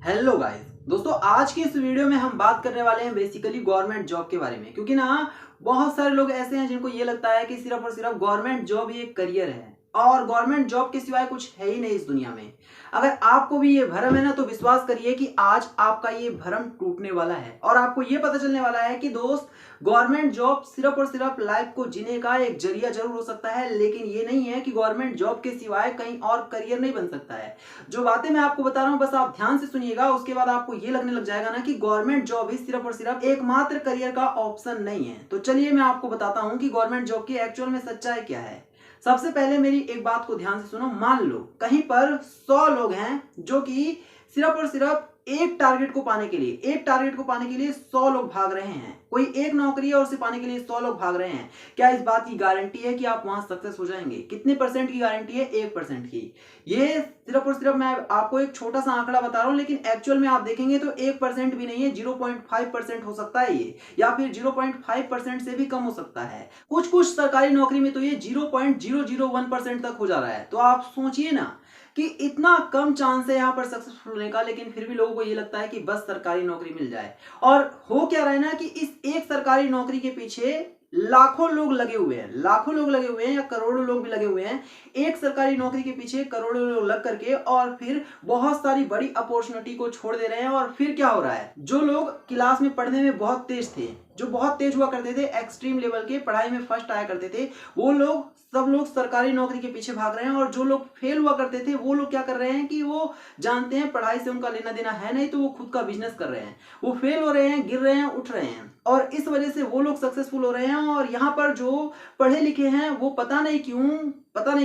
Hello guys. दोस्तों आज की इस वीडियो में हम बात करने वाले हैं बेसिकली गवर्नमेंट जॉब के बारे में, क्योंकि ना बहुत सारे लोग ऐसे हैं जिनको ये लगता है कि सिर्फ और सिर्फ गवर्नमेंट जॉब ही एक करियर है और गवर्नमेंट जॉब के सिवाय कुछ है ही नहीं इस दुनिया में। अगर आपको भी ये भ्रम है ना, तो विश्वास करिए कि आज आपका ये भ्रम टूटने वाला है और आपको ये पता चलने वाला है कि दोस्त, गवर्नमेंट जॉब सिर्फ और सिर्फ लाइफ को जीने का एक जरिया जरूर हो सकता है, लेकिन ये नहीं है कि गवर्नमेंट जॉब के सिवाय कहीं और करियर नहीं बन सकता है। जो बातें मैं आपको बता रहा हूं बस आप ध्यान से सुनिएगा, उसके बाद आपको ये लगने लग जाएगा ना कि गवर्नमेंट जॉब ही सिर्फ और सिर्फ एकमात्र करियर का ऑप्शन नहीं है। तो चलिए मैं आपको बताता हूं कि गवर्नमेंट जॉब की एक्चुअल में सच्चाई क्या है। सबसे पहले मेरी एक बात को ध्यान से सुनो। मान लो कहीं पर 100 लोग हैं जो कि सिर्फ और सिर्फ एक टारगेट को पाने के लिए 100 लोग भाग रहे हैं। कोई एक नौकरी है और उसे पाने के लिए 100 लोग भाग रहे हैं। क्या इस बात की गारंटी है कि आप वहां सक्सेस हो जाएंगे? कितने परसेंट की गारंटी है? 1% की। ये सिर्फ और सिर्फ मैं आपको एक छोटा सा आंकड़ा बता रहा हूं, लेकिन एक्चुअल में आप देखेंगे तो 1% भी नहीं है, 0.5% हो सकता है ये, या फिर 0.5% से भी कम हो सकता है। कुछ कुछ सरकारी नौकरी में तो ये 0.001% तक हो जा रहा है। तो आप सोचिए ना कि इतना कम चांस है यहाँ पर सक्सेसफुल होने का, लेकिन फिर भी लोगों को ये लगता है कि बस सरकारी नौकरी मिल जाए। और हो क्या रहा है ना कि इस एक सरकारी नौकरी के पीछे लाखों लोग लगे हुए हैं, या करोड़ों लोग भी लगे हुए हैं। एक सरकारी नौकरी के पीछे करोड़ों लोग लग करके और फिर बहुत सारी बड़ी अपॉर्चुनिटी को छोड़ दे रहे हैं। और फिर क्या हो रहा है, जो लोग क्लास में पढ़ने में बहुत तेज थे, जो बहुत तेज हुआ करते थे, एक्सट्रीम लेवल के पढ़ाई में फर्स्ट आया करते थे, वो लोग सब लोग सरकारी नौकरी के पीछे भाग रहे हैं। और जो लोग फेल हुआ करते थे वो लोग क्या कर रहे हैं कि वो जानते हैं पढ़ाई से उनका लेना देना है नहीं, तो वो खुद का बिजनेस कर रहे हैं। वो फेल हो रहे हैं, गिर रहे हैं, उठ रहे हैं, और इस वजह से वो लोग सक्सेसफुल हो रहे हैं। और यहाँ पर जो पढ़े लिखे हैं वो पता नहीं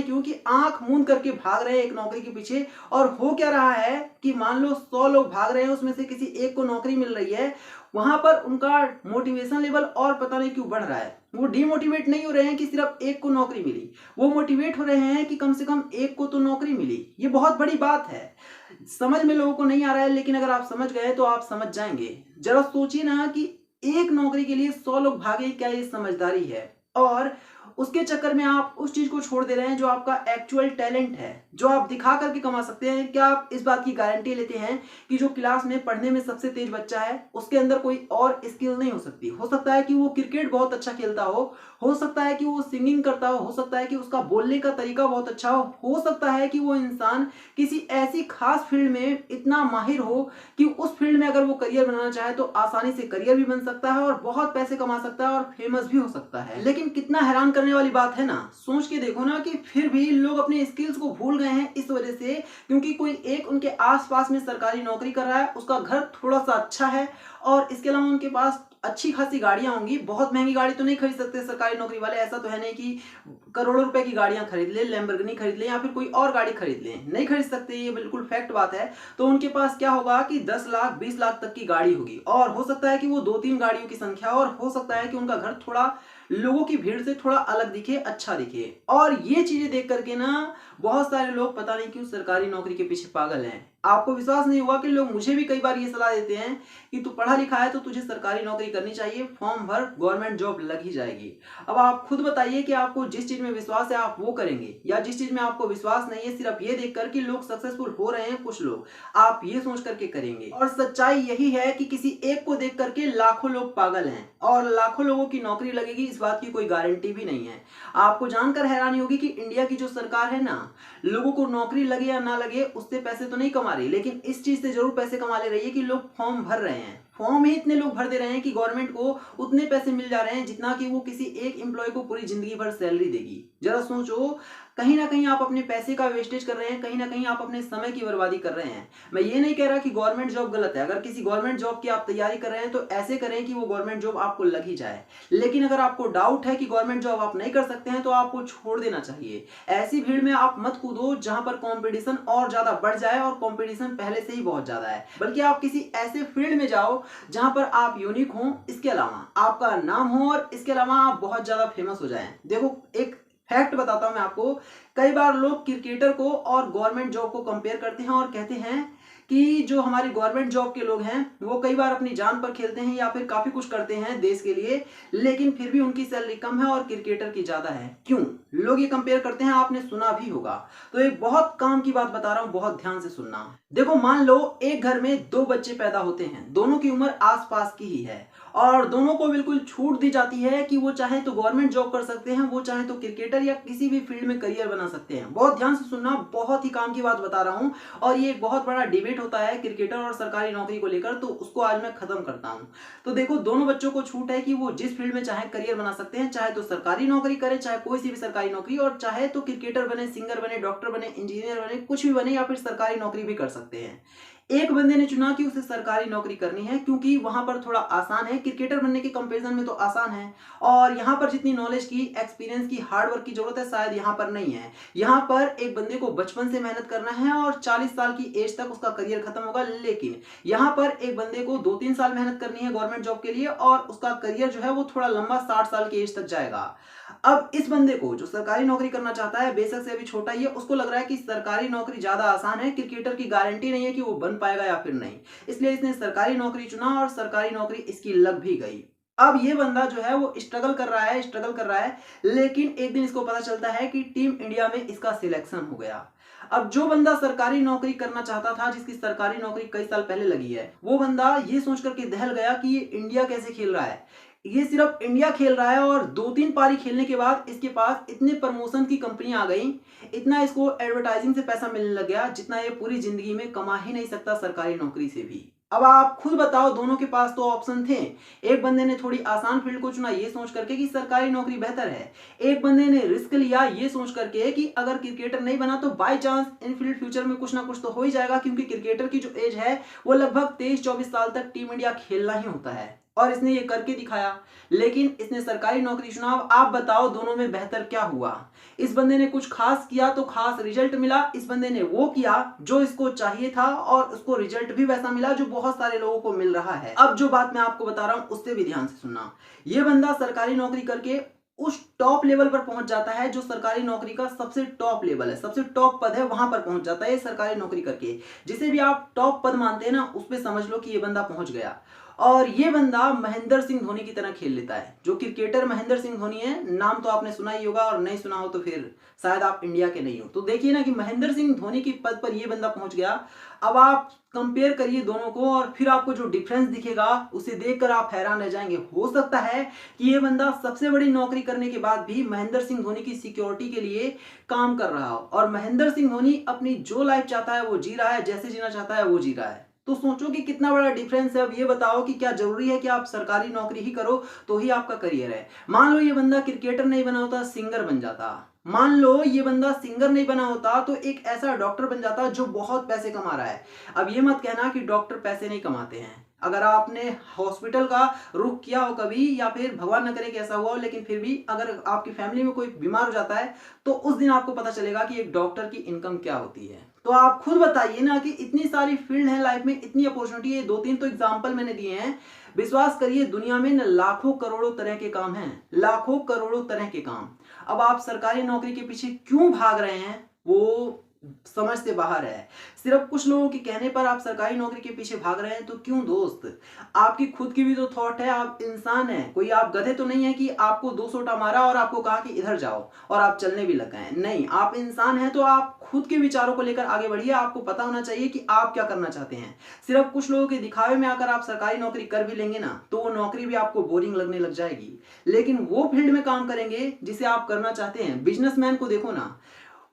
क्यों कि आंख मूंद करके भाग रहे हैं एक नौकरी के पीछे। और हो क्या रहा है कि मान लो 100 लोग भाग रहे हैं, उसमें से किसी एक को नौकरी मिल रही है, वहां पर उनका मोटिवेशन लेवल और पता नहीं क्यों बढ़ रहा है। वो डिमोटिवेट नहीं हो रहे हैं कि सिर्फ एक को नौकरी मिली, वो मोटिवेट हो रहे हैं कि कम से कम एक को तो नौकरी मिली। ये बहुत बड़ी बात है, समझ में लोगों को नहीं आ रहा है, लेकिन अगर आप समझ गए तो आप समझ जाएंगे। जरा सोचिए ना कि एक नौकरी के लिए 100 लोग भागे, क्या ये समझदारी है? और उसके चक्कर में आप उस चीज को छोड़ दे रहे हैं जो आपका एक्चुअल टैलेंट है, जो आप दिखा करके कमा सकते हैं। क्या आप इस बात की गारंटी लेते हैं कि जो क्लास में पढ़ने में सबसे तेज बच्चा है उसके अंदर कोई और स्किल नहीं हो सकती? हो सकता है कि वो क्रिकेट बहुत अच्छा खेलता हो सकता है कि वो सिंगिंग करता हो सकता है कि उसका बोलने का तरीका बहुत अच्छा हो सकता है कि वो इंसान किसी ऐसी खास फील्ड में इतना माहिर हो कि उस फील्ड में अगर वो करियर बनाना चाहे तो आसानी से करियर भी बन सकता है और बहुत पैसे कमा सकता है और फेमस भी हो सकता है। लेकिन कितना हैरान करने वाली बात है ना, सोच के देखो ना कि फिर भी लोग अपने स्किल्स को भूल गए हैं इस वजह से क्योंकि कोई एक उनके आसपास में सरकारी नौकरी कर रहा है, उसका घर थोड़ा सा अच्छा है और इसके अलावा उनके पास अच्छी खासी गाड़ियां होंगी। बहुत महंगी गाड़ी तो नहीं खरीद सकते सरकारी नौकरी वाले, ऐसा तो है नहीं कि करोड़ों रुपए की गाड़ियां खरीद ले, लैम्बोर्गिनी खरीद ले या फिर कोई और गाड़ी खरीद ले, नहीं खरीद सकते, ये बिल्कुल फैक्ट बात है। तो उनके पास क्या होगा कि 10 लाख 20 लाख तक की गाड़ी होगी, और हो सकता है कि वो 2-3 गाड़ियों की संख्या, और हो सकता है कि उनका घर थोड़ा लोगों की भीड़ से थोड़ा अलग दिखे, अच्छा दिखे। और ये चीजें देख करके ना बहुत सारे लोग पता नहीं क्यों सरकारी नौकरी के पीछे पागल हैं। आपको विश्वास नहीं हुआ कि लोग मुझे भी कई बार ये सलाह देते हैं कि तू पढ़ा लिखा है तो तुझे सरकारी नौकरी करनी चाहिए, फॉर्म भर, गवर्नमेंट जॉब लग ही जाएगी। अब आप खुद बताइए कि आपको जिस चीज में विश्वास है आप वो करेंगे, या जिस चीज में आपको विश्वास नहीं है, सिर्फ ये देखकर कि लोग सक्सेसफुल हो रहे हैं कुछ लोग, आप ये सोच करके करेंगे। और सच्चाई यही है कि किसी एक को देख करके लाखों लोग पागल हैं और लाखों लोगों की नौकरी लगेगी, इस बात की कोई गारंटी भी नहीं है। आपको जानकर हैरानी होगी कि इंडिया की जो सरकार है ना, लोगों को नौकरी लगे या ना लगे उससे पैसे तो नहीं कमा रही, लेकिन इस चीज से जरूर पैसे कमा ले रही है कि लोग फॉर्म भर रहे हैं। फॉर्म ही इतने लोग भर दे रहे हैं कि गवर्नमेंट को उतने पैसे मिल जा रहे हैं जितना कि वो किसी एक एम्प्लॉय को पूरी जिंदगी भर सैलरी देगी। जरा सोचो, कहीं ना कहीं आप अपने पैसे का वेस्टेज कर रहे हैं, कहीं ना कहीं आप अपने समय की बर्बादी कर रहे हैं। मैं ये नहीं कह रहा कि गवर्नमेंट जॉब गलत है, अगर किसी गवर्नमेंट जॉब की आप तैयारी कर रहे हैं तो ऐसे करें कि वो गवर्नमेंट जॉब आपको लग ही जाए। लेकिन अगर आपको डाउट है कि गवर्नमेंट जॉब आप नहीं कर सकते हैं तो आपको छोड़ देना चाहिए। ऐसी भीड़ में आप मत कूदो जहां पर कंपटीशन और ज्यादा बढ़ जाए, और कंपटीशन पहले से ही बहुत ज्यादा है, बल्कि आप किसी ऐसे फील्ड में जाओ जहां पर आप यूनिक हो, इसके अलावा आपका नाम हो, और इसके अलावा आप बहुत ज्यादा फेमस हो जाएं। देखो एक फैक्ट बताता हूं मैं आपको, कई बार लोग क्रिकेटर को और गवर्नमेंट जॉब को कंपेयर करते हैं और कहते हैं कि जो हमारे गवर्नमेंट जॉब के लोग हैं वो कई बार अपनी जान पर खेलते हैं या फिर काफी कुछ करते हैं देश के लिए, लेकिन फिर भी उनकी सैलरी कम है और क्रिकेटर की ज्यादा है। क्यों लोग ये कंपेयर करते हैं, आपने सुना भी होगा। तो एक बहुत काम की बात बता रहा हूं, बहुत ध्यान से सुनना। देखो, मान लो एक घर में दो बच्चे पैदा होते हैं, दोनों की उम्र आसपास की ही है और दोनों को बिल्कुल छूट दी जाती है कि वो चाहे तो गवर्नमेंट जॉब कर सकते हैं, वो चाहे तो क्रिकेटर या किसी भी फील्ड में करियर बना सकते हैं। बहुत ध्यान से सुनना, बहुत ही काम की बात बता रहा हूं और ये एक बहुत बड़ा डिबेट होता है क्रिकेटर और सरकारी नौकरी को लेकर, तो उसको आज मैं खत्म करता हूं। तो देखो, दोनों बच्चों को छूट है कि वो जिस फील्ड में चाहे करियर बना सकते हैं, चाहे तो सरकारी नौकरी करे, चाहे कोई सी भी सरकारी नौकरी, और चाहे तो क्रिकेटर बने, सिंगर बने, डॉक्टर बने, इंजीनियर बने, कुछ भी बने, या फिर सरकारी नौकरी भी कर सकते हैं। एक बंदे ने चुना कि उसे सरकारी नौकरी करनी है क्योंकि वहां पर थोड़ा आसान है, क्रिकेटर बनने के कंपैरिजन में तो आसान है, और यहां पर जितनी नॉलेज की, एक्सपीरियंस की, हार्डवर्क की जरूरत है शायद यहां पर नहीं है। यहां पर एक बंदे को बचपन से मेहनत करना है और 40 साल की एज तक उसका करियर खत्म होगा, लेकिन यहां पर एक बंदे को 2-3 साल मेहनत करनी है गवर्नमेंट जॉब के लिए और उसका करियर जो है वो थोड़ा लंबा 60 साल की एज तक जाएगा। अब इस बंदे को जो सरकारी नौकरी करना चाहता है, बेशक से अभी छोटा ही है, उसको लग रहा है कि सरकारी नौकरी ज्यादा आसान है, क्रिकेटर की गारंटी नहीं है कि वो बन पाएगा या फिर नहीं, इसलिए इसने सरकारी नौकरी चुना और सरकारी नौकरी इसकी लग भी गई। अब ये बंदा जो है वो स्ट्रगल कर रहा है, लेकिन एक दिन इसको पता चलता है कि टीम इंडिया में इसका सिलेक्शन हो गया। अब जो बंदा सरकारी नौकरी करना चाहता था, जिसकी सरकारी नौकरी कई साल पहले लगी है, वो बंदा ये सोच करके दहल गया कि ये इंडिया कैसे खेल रहा है, ये सिर्फ इंडिया खेल रहा है, और 2-3 पारी खेलने के बाद इसके पास इतने प्रमोशन की कंपनी आ गई, इतना इसको एडवर्टाइजिंग से पैसा मिलने लग गया जितना ये पूरी जिंदगी में कमा ही नहीं सकता सरकारी नौकरी से भी। अब आप खुद बताओ, दोनों के पास तो ऑप्शन थे। एक बंदे ने थोड़ी आसान फील्ड को चुना ये सोच करके कि सरकारी नौकरी बेहतर है, एक बंदे ने रिस्क लिया ये सोच करके कि अगर क्रिकेटर नहीं बना तो by chance in field future में कुछ ना कुछ तो हो ही जाएगा, क्योंकि क्रिकेटर की जो एज है वो लगभग 23-24 साल तक टीम इंडिया खेलना ही होता है, और इसने ये करके दिखाया। लेकिन इसने सरकारी नौकरी चुना। आप बताओ दोनों में बेहतर क्या हुआ? इस बंदे ने कुछ खास किया तो खास रिजल्ट मिला, इस बंदे ने वो किया जो इसको चाहिए था और उसको रिजल्ट भी वैसा मिला जो बहुत सारे लोगों को मिल रहा है। अब जो बात मैं आपको बता रहा हूं उससे भी ध्यान से सुनना। ये बंदा सरकारी नौकरी करके उस टॉप लेवल पर पहुंच जाता है जो सरकारी नौकरी का सबसे टॉप लेवल है, सबसे टॉप पद है, वहां पर पहुंच जाता है सरकारी नौकरी करके। जिसे भी आप टॉप पद मानते हैं ना, उस पर समझ लो कि ये बंदा पहुंच गया। और ये बंदा महेंद्र सिंह धोनी की तरह खेल लेता है। जो क्रिकेटर महेंद्र सिंह धोनी है, नाम तो आपने सुना ही होगा, और नहीं सुना हो तो फिर शायद आप इंडिया के नहीं हो। तो देखिए ना कि महेंद्र सिंह धोनी की पद पर ये बंदा पहुंच गया। अब आप कंपेयर करिए दोनों को और फिर आपको जो डिफरेंस दिखेगा उसे देखकर आप हैरान रह जाएंगे। हो सकता है कि ये बंदा सबसे बड़ी नौकरी करने के बाद भी महेंद्र सिंह धोनी की सिक्योरिटी के लिए काम कर रहा हो, और महेंद्र सिंह धोनी अपनी जो लाइफ चाहता है वो जी रहा है, जैसे जीना चाहता है वो जी रहा है। तो सोचो कि कितना बड़ा डिफरेंस है। अब ये बताओ कि क्या जरूरी है कि आप सरकारी नौकरी ही करो तो ही आपका करियर है? मान लो ये बंदा क्रिकेटर नहीं बना होता, सिंगर बन जाता। मान लो ये बंदा सिंगर नहीं बना होता तो एक ऐसा डॉक्टर बन जाता जो बहुत पैसे कमा रहा है। अब ये मत कहना कि डॉक्टर पैसे नहीं कमाते हैं। अगर आपने हॉस्पिटल का रुख किया हो कभी, या फिर भगवान न करे कि ऐसा हुआ हो, लेकिन फिर भी अगर आपकी फैमिली में कोई बीमार हो जाता है तो उस दिन आपको पता चलेगा कि एक डॉक्टर की इनकम क्या होती है। तो आप खुद बताइए ना कि इतनी सारी फील्ड है लाइफ में, इतनी अपॉर्चुनिटी है। 2-3 तो एग्जाम्पल मैंने दिए हैं। विश्वास करिए दुनिया में न लाखों करोड़ों तरह के काम हैं, लाखों करोड़ों तरह के काम। अब आप सरकारी नौकरी के पीछे क्यों भाग रहे हैं वो समझ से बाहर है। सिर्फ कुछ लोगों के कहने पर आप सरकारी नौकरी के पीछे भाग रहे हैं, तो क्यों दोस्त? आपकी खुद की भी तो थॉट है, आप इंसान हैं, कोई आप गधे तो नहीं है कि आपको 2 सोटा मारा और आपको कहा कि इधर जाओ और आप चलने भी लग गए। नहीं, आप इंसान हैं, तो आप खुद के विचारों को लेकर आगे बढ़िए। आपको पता होना चाहिए कि आप क्या करना चाहते हैं। सिर्फ कुछ लोगों के दिखावे में आकर आप सरकारी नौकरी कर भी लेंगे ना, तो वो नौकरी भी आपको बोरिंग लगने लग जाएगी। लेकिन वो फील्ड में काम करेंगे जिसे आप करना चाहते हैं। बिजनेसमैन को देखो ना,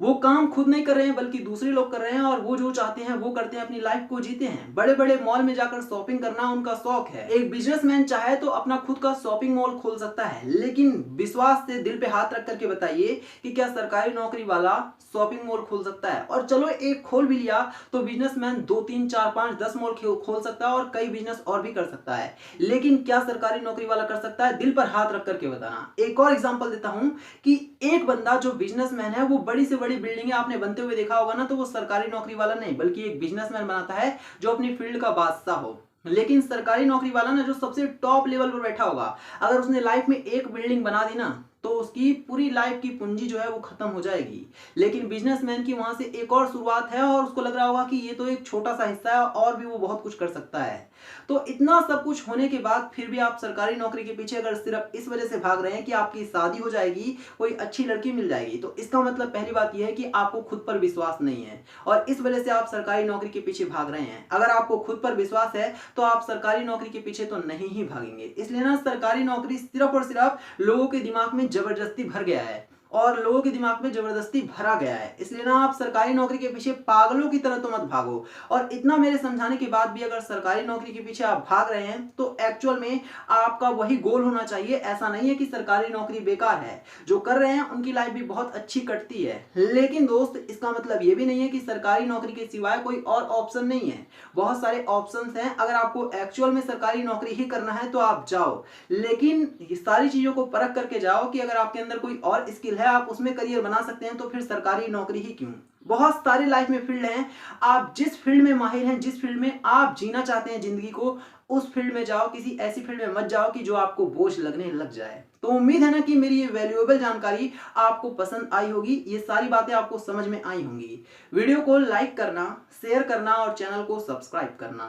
वो काम खुद नहीं कर रहे हैं बल्कि दूसरे लोग कर रहे हैं, और वो जो चाहते हैं वो करते हैं, अपनी लाइफ को जीते हैं। बड़े बड़े मॉल में जाकर शॉपिंग करना उनका शौक है। एक बिजनेसमैन चाहे तो अपना खुद का शॉपिंग मॉल खोल सकता है, लेकिन विश्वास से दिल पे हाथ रख करके बताइए कि क्या सरकारी नौकरी वाला शॉपिंग मॉल खोल सकता है? और चलो एक खोल भी लिया तो बिजनेसमैन 2, 3, 4, 5, 10 मॉल खोल सकता है और कई बिजनेस और भी कर सकता है, लेकिन क्या सरकारी नौकरी वाला कर सकता है? दिल पर हाथ रख करके बताना। एक और एग्जांपल देता हूं कि एक बंदा जो बिजनेसमैन है वो बड़ी से बड़ी बिल्डिंग आपने बनते हुए देखा होगा ना, तो वो सरकारी नौकरी वाला नहीं बल्कि एक बिजनेसमैन बनाता है जो अपनी फील्ड का बादशाह हो। लेकिन सरकारी नौकरी वाला ना जो सबसे टॉप लेवल पर बैठा होगा, अगर उसने लाइफ में एक बिल्डिंग बना दी ना, तो तो उसकी पूरी लाइफ की पूंजी जो है वो खत्म हो जाएगी। लेकिन बिजनेसमैन की वहां से एक और शुरुआत है और उसको लग रहा होगा कि ये तो एक छोटा सा हिस्सा है और भी वो बहुत कुछ कर सकता है। तो इतना सब कुछ होने के बाद फिर भी आप सरकारी नौकरी के पीछे अगर सिर्फ इस वजह से भाग रहे हैं कि आपकी शादी हो जाएगी, कोई अच्छी लड़की मिल जाएगी, तो इसका मतलब पहली बात यह है कि आपको खुद पर विश्वास नहीं है और इस वजह से आप सरकारी नौकरी के पीछे भाग रहे हैं। अगर आपको खुद पर विश्वास है तो आप सरकारी नौकरी के पीछे तो नहीं ही भागेंगे। इसलिए ना सरकारी नौकरी सिर्फ और सिर्फ लोगों के दिमाग में जबरदस्ती भर गया है और लोगों के दिमाग में जबरदस्ती भरा गया है। इसलिए ना आप सरकारी नौकरी के पीछे पागलों की तरह तो मत भागो। और इतना मेरे समझाने के बाद भी अगर सरकारी नौकरी के पीछे आप भाग रहे हैं तो एक्चुअल में आपका वही गोल होना चाहिए। ऐसा नहीं है कि सरकारी नौकरी बेकार है, जो कर रहे हैं उनकी लाइफ भी बहुत अच्छी कटती है। लेकिन दोस्त इसका मतलब ये भी नहीं है कि सरकारी नौकरी के सिवाय कोई और ऑप्शन नहीं है। बहुत सारे ऑप्शंस हैं। अगर आपको एक्चुअल में सरकारी नौकरी ही करना है तो आप जाओ, लेकिन सारी चीजों को परख करके जाओ कि अगर आपके अंदर कोई और स्किल है, आप उसमें करियर बना सकते हैं, तो फिर सरकारी नौकरी ही क्यों। बहुत सारे लाइफ में फील्ड हैं, आप जिस फील्ड में माहिर हैं, जिस फील्ड में आप जीना चाहते हैं जिंदगी को, उस फील्ड में जाओ। किसी ऐसी फील्ड में मत जाओ कि जो आपको बोझ लगने लग जाए। तो उम्मीद है ना कि मेरी ये वैल्यूएबल जानकारी आपको पसंद आई होगी, ये सारी बातें आपको समझ में आई होंगी। वीडियो को लाइक करना, शेयर करना और चैनल को सब्सक्राइब करना।